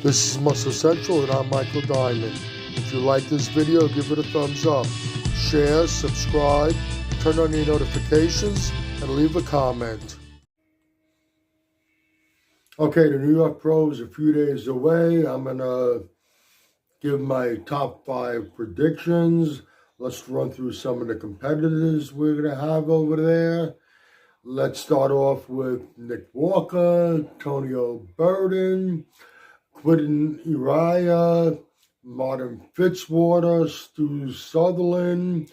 This is Muscle Central and I'm Michael Diamond. If you like this video, give it a thumbs up. Share, subscribe, turn on your notifications, and leave a comment. Okay, the New York Pro is a few days away. I'm going to give my top 5 predictions. Let's run through some of the competitors we're going to have over there. Let's start off with Nick Walker, Tonio Burton, Quinton Uriah, Martin Fitzwater, Stu Sutherland,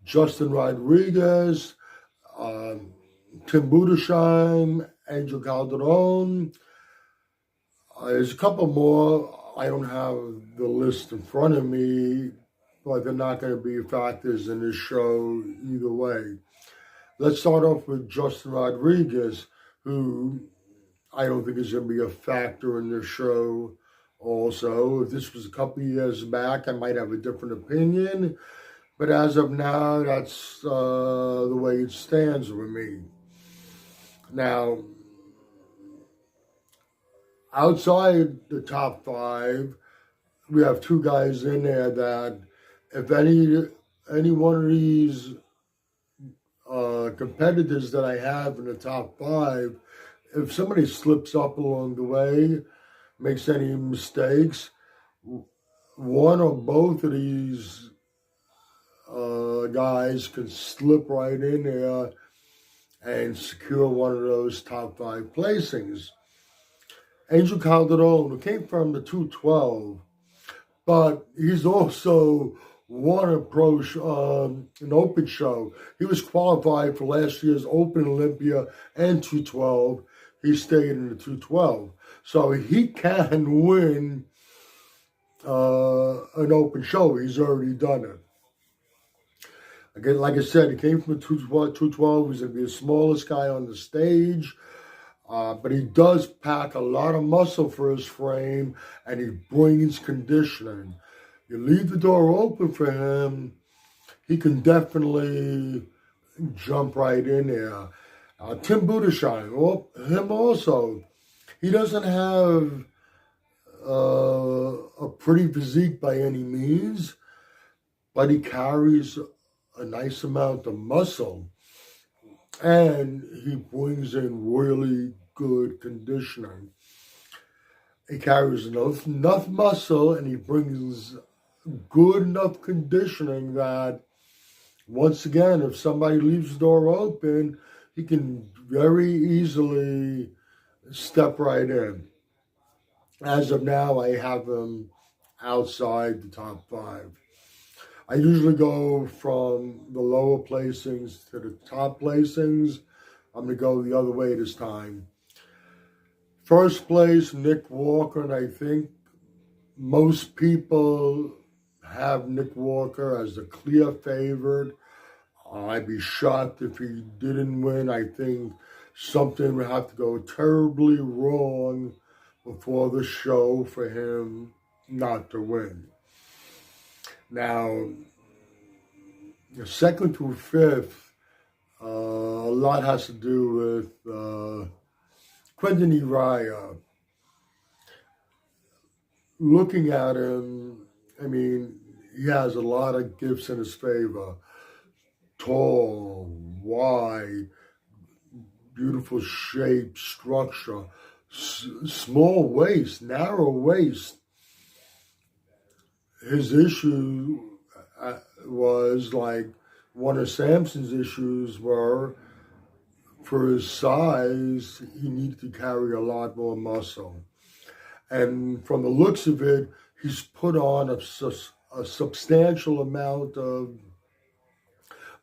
Justin Rodriguez, Tim Budesheim, Angel Calderon. There's a couple more. I don't have the list in front of me, but they're not going to be factors in this show either way. Let's start off with Justin Rodriguez, who I don't think is going to be a factor in this show also. If this was a couple years back, I might have a different opinion. But as of now, that's the way it stands with me. Now, outside the top 5, we have 2 guys in there that if any one of these competitors that I have in the top 5, if somebody slips up along the way, makes any mistakes, one or both of these guys can slip right in there and secure one of those top 5 placings. Angel Calderon, who came from the 212, but he's also won an open show. He was qualified for last year's Open Olympia and 212. He stayed in the 212. So he can win an open show. He's already done it. Again, like I said, he came from the 212. He's going to be the smallest guy on the stage. But he does pack a lot of muscle for his frame, and he brings conditioning. You leave the door open for him, he can definitely jump right in there. Tim Budesheim, him also. He doesn't have a pretty physique by any means, but he carries a nice amount of muscle, and he brings in really good conditioning. He carries enough muscle, and he brings good enough conditioning that, once again, if somebody leaves the door open, he can very easily step right in. As of now, I have him outside the top 5. I usually go from the lower placings to the top placings. I'm going to go the other way this time. First place, Nick Walker, and I think most people have Nick Walker as the clear favorite. I'd be shocked if he didn't win. I think something would have to go terribly wrong before the show for him not to win. Now, the second through 5th, a lot has to do with Quinton Uriah. Looking at him, I mean, he has a lot of gifts in his favor. Tall, wide, beautiful shape, structure, small waist, narrow waist. His issue was like one of Samson's issues were, for his size, he needed to carry a lot more muscle. And from the looks of it, he's put on a substantial amount of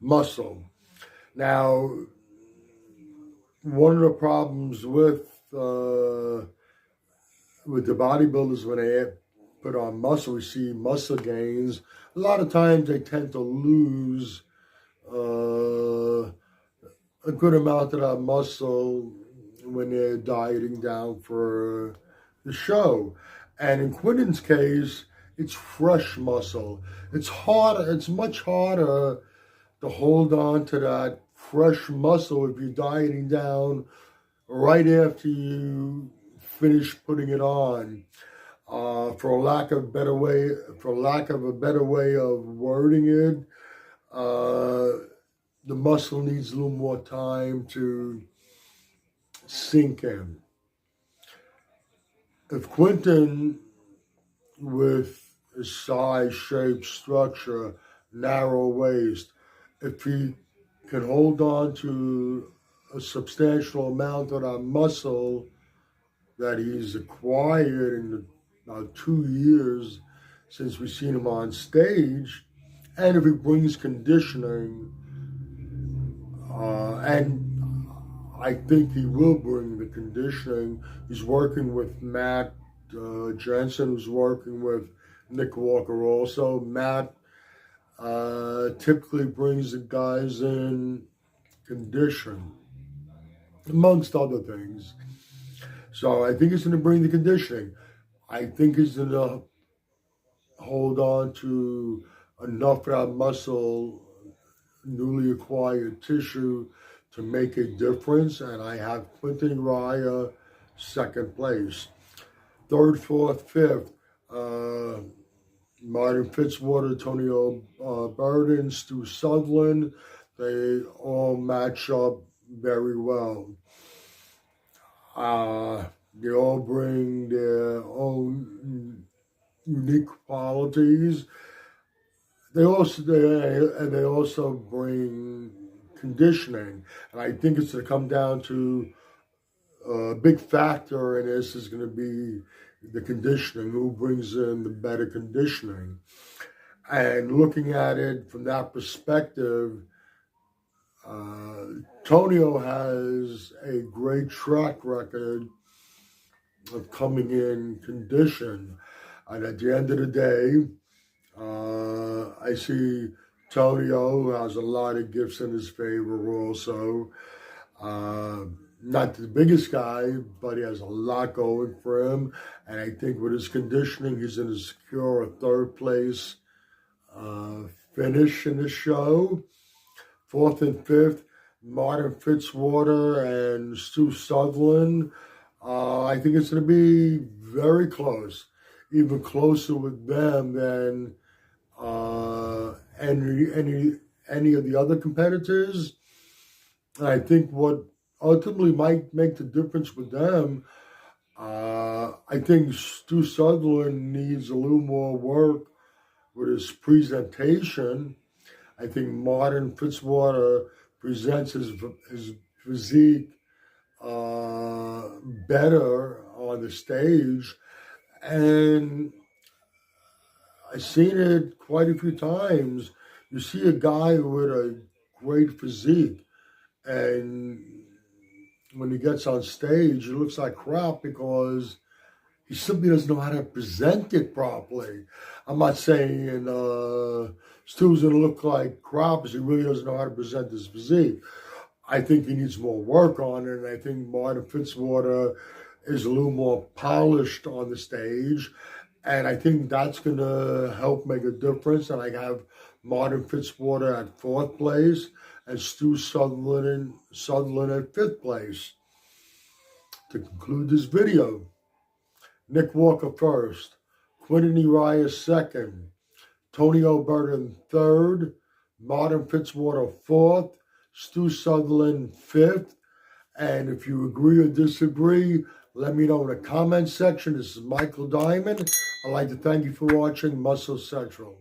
muscle. Now, one of the problems with the bodybuilders when they put on muscle, we see muscle gains. A lot of times they tend to lose a good amount of that muscle when they're dieting down for the show. And in Quinton's case, it's fresh muscle. It's harder. It's much harder to hold on to that fresh muscle if you're dieting down right after you finish putting it on. For lack of a better way of wording it, the muscle needs a little more time to sink in. If Quentin, with his size, shape, structure, narrow waist, if he can hold on to a substantial amount of that muscle that he's acquired in about 2 years since we've seen him on stage, and if he brings conditioning, and I think he will bring the conditioning. He's working with Matt Jensen, who's working with Nick Walker also. Matt typically brings the guys in condition, amongst other things. So I think he's going to bring the conditioning. I think he's going to hold on to enough of that muscle, newly acquired tissue, to make a difference. And I have Quentin Raya second place. Third, fourth, fifth, Martin Fitzwater, Tonio Burton, Stu Sutherland, they all match up very well. They all bring their own unique qualities. They also bring conditioning, and I think it's going to come down to a big factor in this is going to be the conditioning. Who brings in the better conditioning? And looking at it from that perspective, Tonio has a great track record of coming in condition. And at the end of the day, I see Tonio has a lot of gifts in his favor also. Not the biggest guy, but he has a lot going for him. And I think with his conditioning, he's going to secure a third place finish in the show. Fourth and fifth, Martin Fitzwater and Stu Sutherland. I think it's going to be very close, even closer with them than any of the other competitors. And I think what ultimately might make the difference with them, I think Stu Sutherland needs a little more work with his presentation. I think Martin Fitzwater presents his physique better on the stage, and I've seen it quite a few times. You see a guy with a great physique, and when he gets on stage, it looks like crap because he simply doesn't know how to present it properly. I'm not saying Stu's going to look like crap because he really doesn't know how to present his physique. I think he needs more work on it, and I think Martin Fitzwater is a little more polished on the stage, and I think that's going to help make a difference. And I have Martin Fitzwater at fourth place and Stu Sutherland at fifth place. To conclude this video, Nick Walker first, Quentin Raya second, Tonio Burton third, Martin Fitzwater fourth, Stu Sutherland fifth. And if you agree or disagree, let me know in the comment section. This is Michael Diamond. I'd like to thank you for watching Muscle Central.